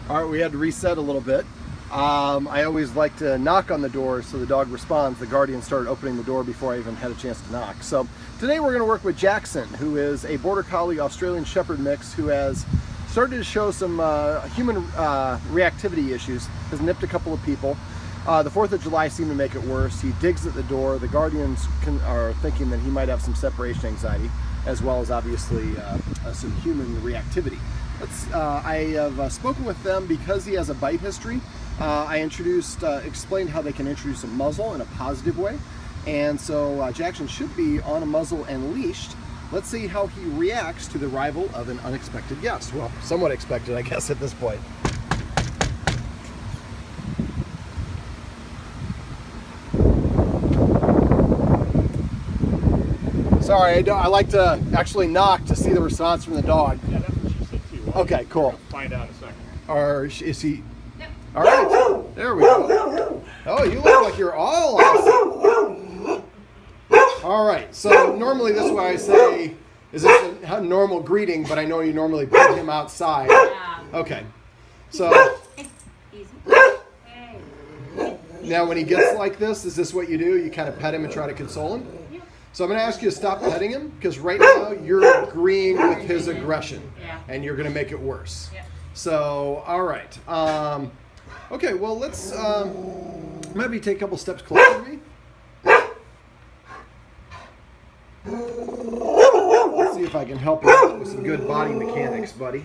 All right, we had to reset a little bit. I always like to knock on the door so the dog responds. The guardian started opening the door before I even had a chance to knock. So today we're going to work with Jaxson, who is a Border Collie Australian Shepherd mix who has started to show some human reactivity issues. Has nipped a couple of people. The 4th of July seemed to make it worse. He digs at the door. The guardians are thinking that he might have some separation anxiety, as well as obviously some human reactivity. I have spoken with them because he has a bite history. I explained how they can introduce a muzzle in a positive way. And so Jaxson should be on a muzzle and leashed. Let's see how he reacts to the arrival of an unexpected guest. Well, somewhat expected, I guess, at this point. Sorry, I like to actually knock to see the response from the dog. Yeah, that's what she said too. Okay, cool. We'll find out in a second. Or is he? Yep. All right, there we go. Oh, you look like you're all awesome. All right, so normally this is why I say, is this a normal greeting, but I know you normally put him outside. Yeah. Okay, so Easy. now when he gets like this, is this what you do? You kind of pet him and try to console him? So I'm going to ask you to stop petting him, because right now you're agreeing with his aggression, and you're going to make it worse. Yeah. So, all right. Okay, well, let's maybe take a couple steps closer to me. Let's see if I can help you out with some good body mechanics, buddy.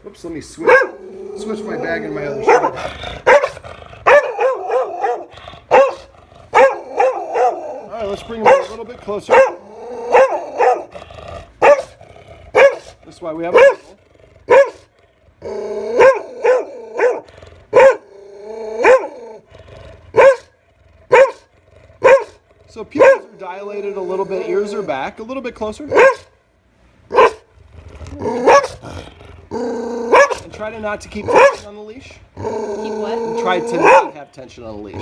Oops, let me switch my bag and my other shoulder. All right, let's bring him a little bit closer. That's why we have a muzzle. So pupils are dilated a little bit, ears are back, a little bit closer. And try to not to keep tension on the leash. Keep what? And try to not have tension on the leash.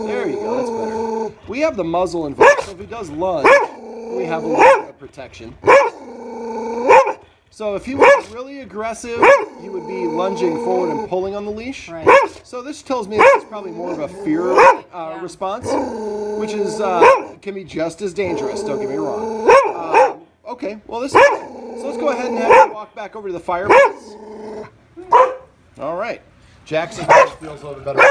There you go, that's better. We have the muzzle involved, so if he does lunge, we have a little bit of protection. So if he was really aggressive, he would be lunging forward and pulling on the leash. Right. So this tells me it's probably more of a fear response, which is can be just as dangerous. Don't get me wrong. Okay, well so let's go ahead and have him walk back over to the fireplace. All right, Jaxson feels a little bit better.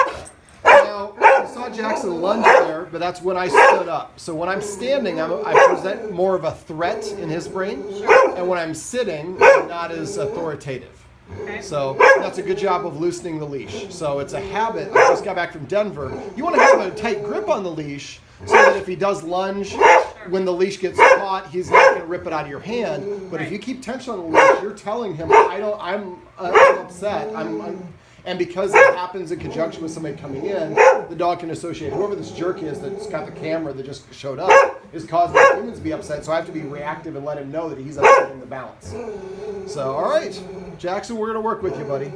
Now, I saw Jaxson lunge there, but that's when I stood up. So when I'm standing, I present more of a threat in his brain. And when I'm sitting, I'm not as authoritative. Okay. So that's a good job of loosening the leash. So it's a habit. I just got back from Denver. You want to have a tight grip on the leash so that if he does lunge, when the leash gets caught, he's not going to rip it out of your hand. But if you keep tension on the leash, you're telling him, I'm upset. And because it happens in conjunction with somebody coming in, the dog can associate whoever this jerk is that's got the camera that just showed up is causing the humans to be upset. So I have to be reactive and let him know that he's upsetting the balance. So, all right, Jaxson, we're going to work with you, buddy.